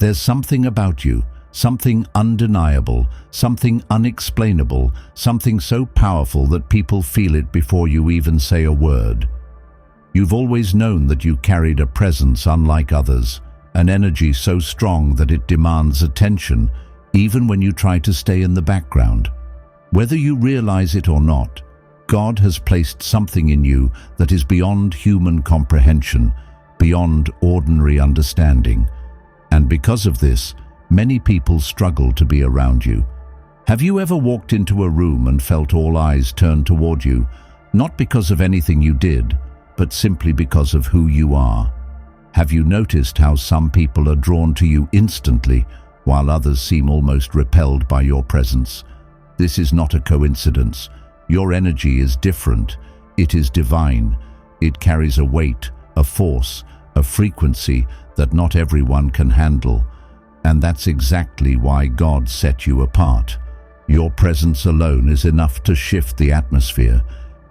There's something about you, something undeniable, something unexplainable, something so powerful that people feel it before you even say a word. You've always known that you carried a presence unlike others, an energy so strong that it demands attention, even when you try to stay in the background. Whether you realize it or not, God has placed something in you that is beyond human comprehension, beyond ordinary understanding. And because of this, many people struggle to be around you. Have you ever walked into a room and felt all eyes turned toward you, not because of anything you did, but simply because of who you are? Have you noticed how some people are drawn to you instantly, while others seem almost repelled by your presence? This is not a coincidence. Your energy is different. It is divine. It carries a weight, a force, a frequency that not everyone can handle. And that's exactly why God set you apart. Your presence alone is enough to shift the atmosphere.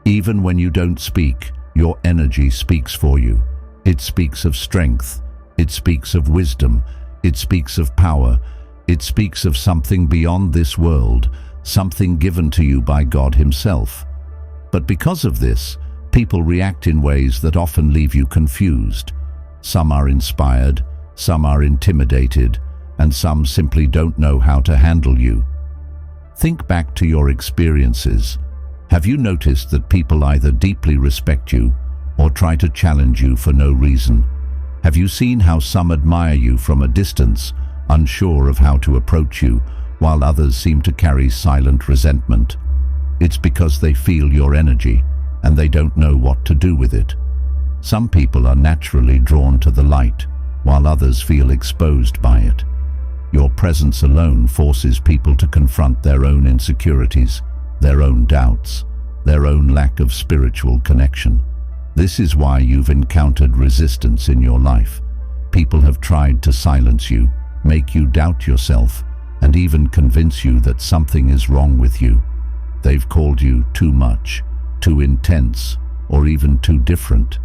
Even when you don't speak, your energy speaks for you. It speaks of strength. It speaks of wisdom. It speaks of power. It speaks of something beyond this world, something given to you by God Himself. But because of this, people react in ways that often leave you confused. Some are inspired, some are intimidated, and some simply don't know how to handle you. Think back to your experiences. Have you noticed that people either deeply respect you or try to challenge you for no reason? Have you seen how some admire you from a distance, unsure of how to approach you, while others seem to carry silent resentment? It's because they feel your energy and they don't know what to do with it. Some people are naturally drawn to the light, while others feel exposed by it. Your presence alone forces people to confront their own insecurities, their own doubts, their own lack of spiritual connection. This is why you've encountered resistance in your life. People have tried to silence you, make you doubt yourself, and even convince you that something is wrong with you. They've called you too much, too intense, or even too different.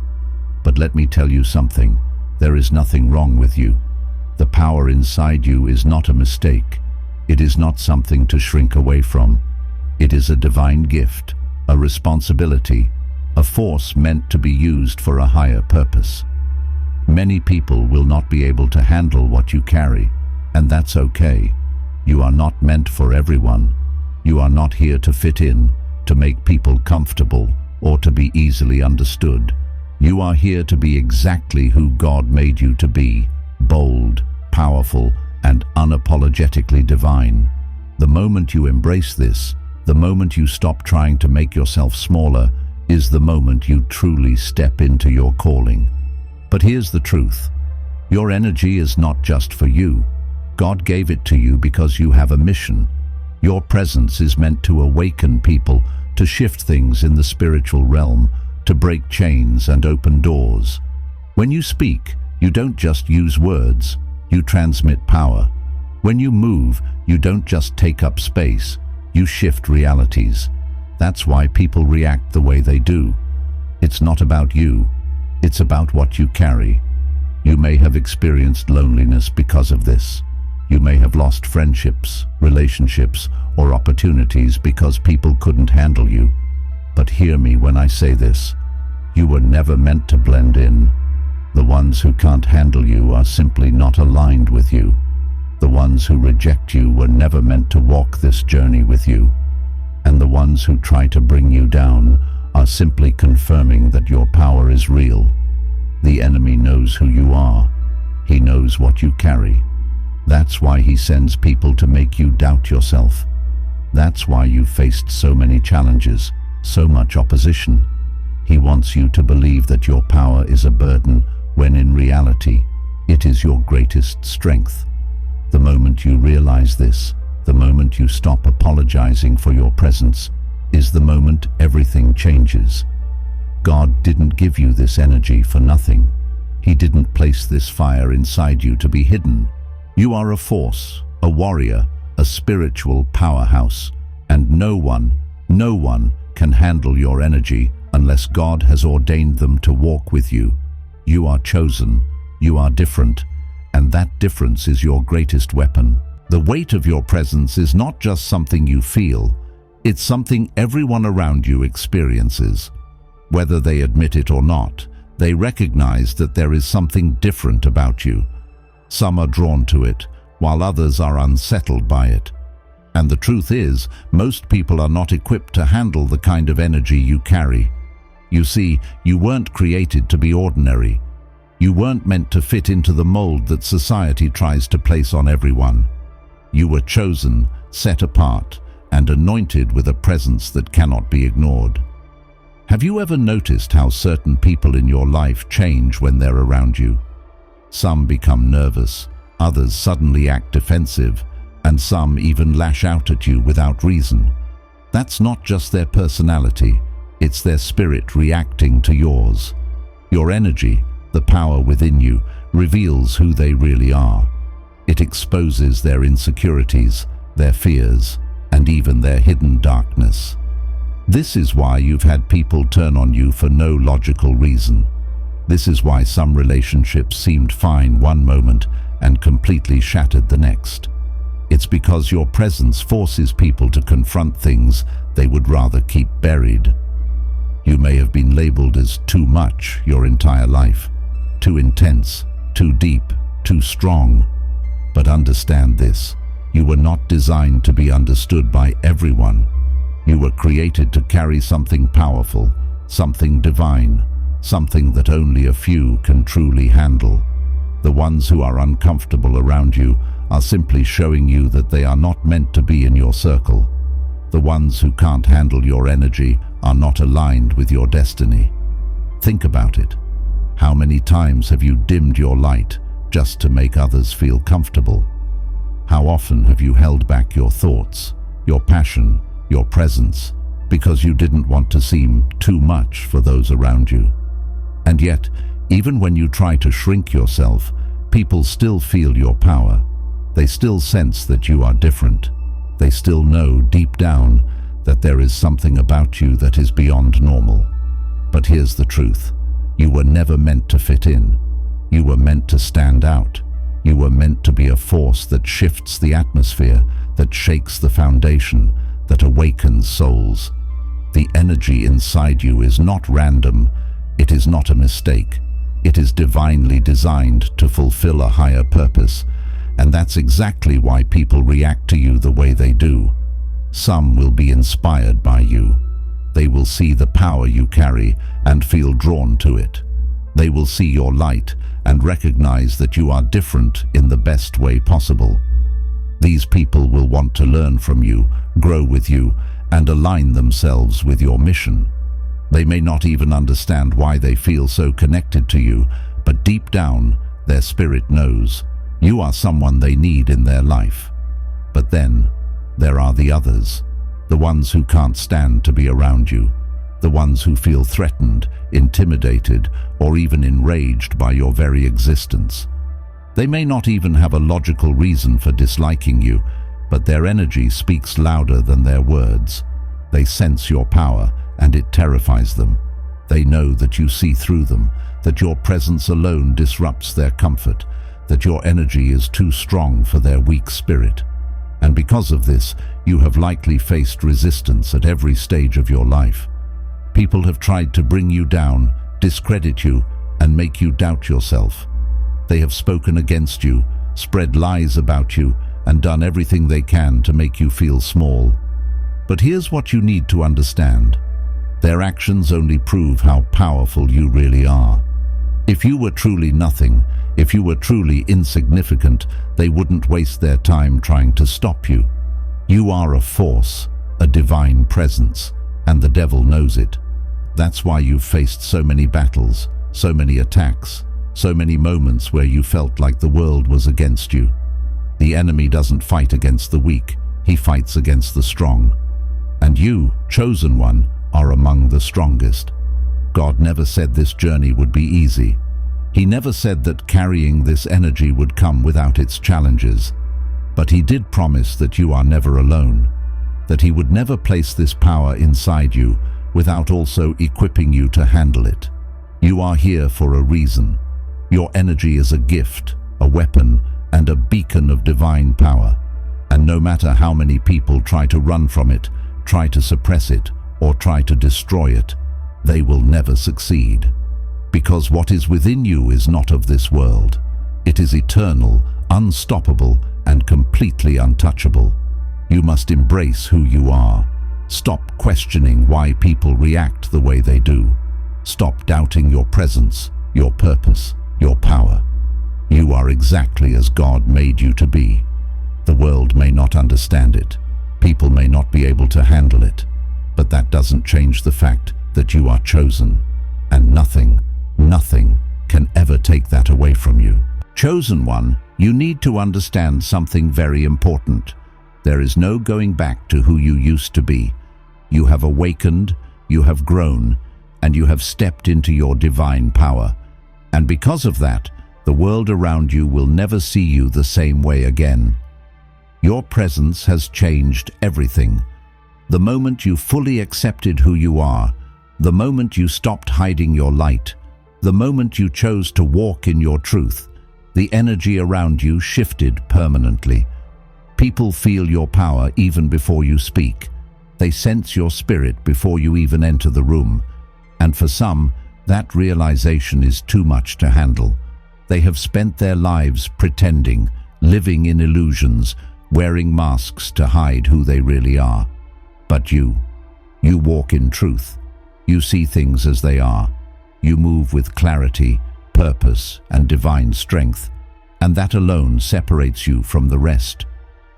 But let me tell you something, there is nothing wrong with you. The power inside you is not a mistake. It is not something to shrink away from. It is a divine gift, a responsibility, a force meant to be used for a higher purpose. Many people will not be able to handle what you carry, and that's okay. You are not meant for everyone. You are not here to fit in, to make people comfortable, or to be easily understood. You are here to be exactly who God made you to be, bold, powerful, and unapologetically divine. The moment you embrace this, the moment you stop trying to make yourself smaller, is the moment you truly step into your calling. But here's the truth. Your energy is not just for you. God gave it to you because you have a mission. Your presence is meant to awaken people, to shift things in the spiritual realm, to break chains and open doors. When you speak, you don't just use words, you transmit power. When you move, you don't just take up space, you shift realities. That's why people react the way they do. It's not about you, it's about what you carry. You may have experienced loneliness because of this. You may have lost friendships, relationships, or opportunities because people couldn't handle you. But hear me when I say this. You were never meant to blend in. The ones who can't handle you are simply not aligned with you. The ones who reject you were never meant to walk this journey with you. And the ones who try to bring you down are simply confirming that your power is real. The enemy knows who you are. He knows what you carry. That's why he sends people to make you doubt yourself. That's why you've faced so many challenges, so much opposition. He wants you to believe that your power is a burden, when in reality, it is your greatest strength. The moment you realize this, the moment you stop apologizing for your presence, is the moment everything changes. God didn't give you this energy for nothing. He didn't place this fire inside you to be hidden. You are a force, a warrior, a spiritual powerhouse, and no one can handle your energy unless God has ordained them to walk with you. You are chosen, you are different, and that difference is your greatest weapon. The weight of your presence is not just something you feel, it's something everyone around you experiences. Whether they admit it or not, they recognize that there is something different about you. Some are drawn to it, while others are unsettled by it. And the truth is, most people are not equipped to handle the kind of energy you carry. You see, you weren't created to be ordinary. You weren't meant to fit into the mold that society tries to place on everyone. You were chosen, set apart, and anointed with a presence that cannot be ignored. Have you ever noticed how certain people in your life change when they're around you? Some become nervous, others suddenly act defensive, and some even lash out at you without reason. That's not just their personality, it's their spirit reacting to yours. Your energy, the power within you, reveals who they really are. It exposes their insecurities, their fears, and even their hidden darkness. This is why you've had people turn on you for no logical reason. This is why some relationships seemed fine one moment and completely shattered the next. It's because your presence forces people to confront things they would rather keep buried. You may have been labeled as too much your entire life, too intense, too deep, too strong. But understand this, you were not designed to be understood by everyone. You were created to carry something powerful, something divine, something that only a few can truly handle. The ones who are uncomfortable around you are simply showing you that they are not meant to be in your circle. The ones who can't handle your energy are not aligned with your destiny. Think about it. How many times have you dimmed your light just to make others feel comfortable? How often have you held back your thoughts, your passion, your presence, because you didn't want to seem too much for those around you? And yet, even when you try to shrink yourself, people still feel your power. They still sense that you are different. They still know deep down that there is something about you that is beyond normal. But here's the truth. You were never meant to fit in. You were meant to stand out. You were meant to be a force that shifts the atmosphere, that shakes the foundation, that awakens souls. The energy inside you is not random. It is not a mistake. It is divinely designed to fulfill a higher purpose. And that's exactly why people react to you the way they do. Some will be inspired by you. They will see the power you carry and feel drawn to it. They will see your light and recognize that you are different in the best way possible. These people will want to learn from you, grow with you, and align themselves with your mission. They may not even understand why they feel so connected to you, but deep down, their spirit knows you are someone they need in their life. But then, there are the others, the ones who can't stand to be around you, the ones who feel threatened, intimidated, or even enraged by your very existence. They may not even have a logical reason for disliking you, but their energy speaks louder than their words. They sense your power, and it terrifies them. They know that you see through them, that your presence alone disrupts their comfort, that your energy is too strong for their weak spirit. And because of this, you have likely faced resistance at every stage of your life. People have tried to bring you down, discredit you, and make you doubt yourself. They have spoken against you, spread lies about you, and done everything they can to make you feel small. But here's what you need to understand. Their actions only prove how powerful you really are. If you were truly nothing, if you were truly insignificant, they wouldn't waste their time trying to stop you. You are a force, a divine presence, and the devil knows it. That's why you've faced so many battles, so many attacks, so many moments where you felt like the world was against you. The enemy doesn't fight against the weak, he fights against the strong. And you, chosen one, are among the strongest. God never said this journey would be easy. He never said that carrying this energy would come without its challenges. But he did promise that you are never alone, that he would never place this power inside you without also equipping you to handle it. You are here for a reason. Your energy is a gift, a weapon, and a beacon of divine power. And no matter how many people try to run from it, try to suppress it, or try to destroy it, they will never succeed. Because what is within you is not of this world. It is eternal, unstoppable, and completely untouchable. You must embrace who you are. Stop questioning why people react the way they do. Stop doubting your presence, your purpose, your power. You are exactly as God made you to be. The world may not understand it. People may not be able to handle it. But that doesn't change the fact that you are chosen. And nothing can ever take that away from you. Chosen one, you need to understand something very important. There is no going back to who you used to be. You have awakened, you have grown, and you have stepped into your divine power. And because of that, the world around you will never see you the same way again. Your presence has changed everything. The moment you fully accepted who you are, the moment you stopped hiding your light, the moment you chose to walk in your truth, the energy around you shifted permanently. People feel your power even before you speak. They sense your spirit before you even enter the room. And for some, that realization is too much to handle. They have spent their lives pretending, living in illusions, wearing masks to hide who they really are. But you walk in truth. You see things as they are. You move with clarity, purpose, and divine strength. And that alone separates you from the rest.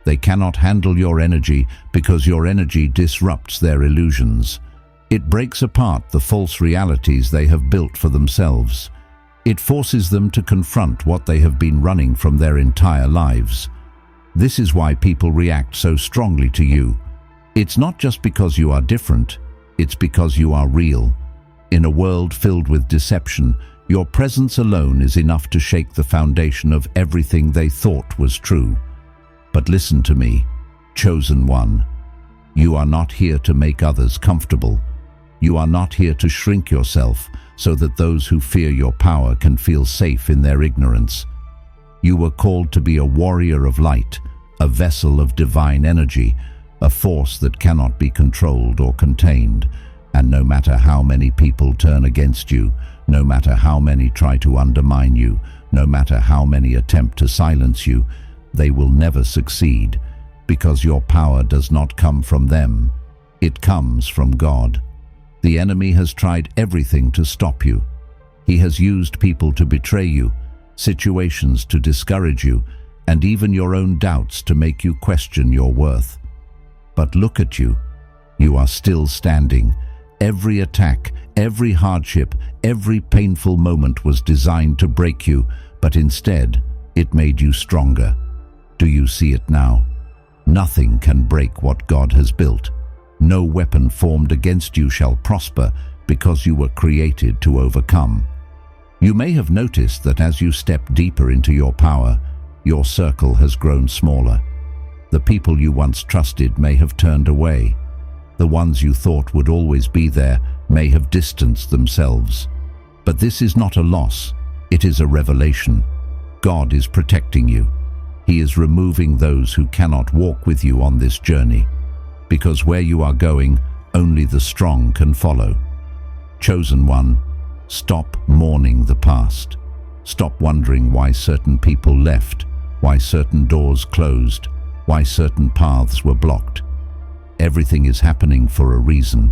They cannot handle your energy because your energy disrupts their illusions. It breaks apart the false realities they have built for themselves. It forces them to confront what they have been running from their entire lives. This is why people react so strongly to you. It's not just because you are different, it's because you are real. In a world filled with deception, your presence alone is enough to shake the foundation of everything they thought was true. But listen to me, chosen one. You are not here to make others comfortable. You are not here to shrink yourself so that those who fear your power can feel safe in their ignorance. You were called to be a warrior of light, a vessel of divine energy, a force that cannot be controlled or contained. And no matter how many people turn against you, no matter how many try to undermine you, no matter how many attempt to silence you, they will never succeed, because your power does not come from them. It comes from God. The enemy has tried everything to stop you. He has used people to betray you, situations to discourage you, and even your own doubts to make you question your worth. But look at you. You are still standing. Every attack, every hardship, every painful moment was designed to break you, but instead, it made you stronger. Do you see it now? Nothing can break what God has built. No weapon formed against you shall prosper, because you were created to overcome. You may have noticed that as you step deeper into your power, your circle has grown smaller. The people you once trusted may have turned away. The ones you thought would always be there may have distanced themselves. But this is not a loss, it is a revelation. God is protecting you. He is removing those who cannot walk with you on this journey. Because where you are going, only the strong can follow. Chosen one, stop mourning the past. Stop wondering why certain people left, why certain doors closed, why certain paths were blocked. Everything is happening for a reason.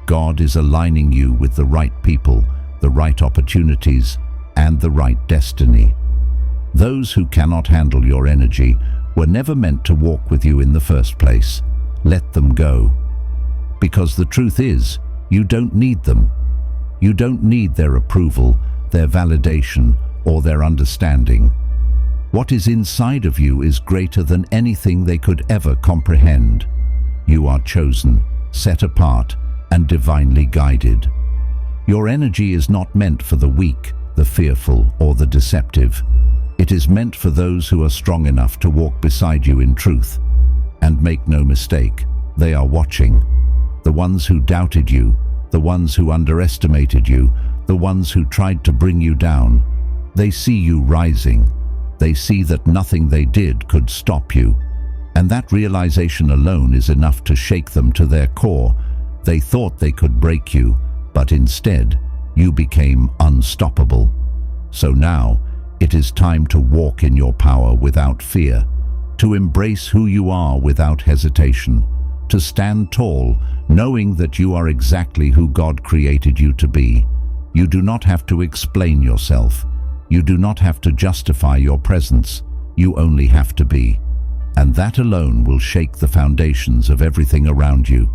God is aligning you with the right people, the right opportunities, and the right destiny. Those who cannot handle your energy were never meant to walk with you in the first place. Let them go. Because the truth is, you don't need them. You don't need their approval, their validation, or their understanding. What is inside of you is greater than anything they could ever comprehend. You are chosen, set apart, and divinely guided. Your energy is not meant for the weak, the fearful, or the deceptive. It is meant for those who are strong enough to walk beside you in truth. And make no mistake, they are watching. The ones who doubted you, the ones who underestimated you, the ones who tried to bring you down. They see you rising. They see that nothing they did could stop you. And that realization alone is enough to shake them to their core. They thought they could break you, but instead, you became unstoppable. So now, it is time to walk in your power without fear, to embrace who you are without hesitation, to stand tall, knowing that you are exactly who God created you to be. You do not have to explain yourself. You do not have to justify your presence. You only have to be. And that alone will shake the foundations of everything around you.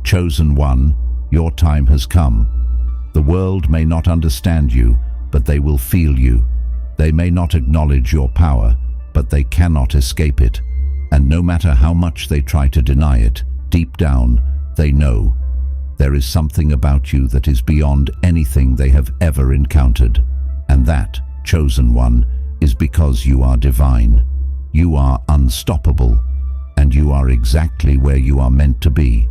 Chosen one, your time has come. The world may not understand you, but they will feel you. They may not acknowledge your power, but they cannot escape it. And no matter how much they try to deny it, deep down, they know. There is something about you that is beyond anything they have ever encountered. And that, chosen one, is because you are divine. You are unstoppable, and you are exactly where you are meant to be.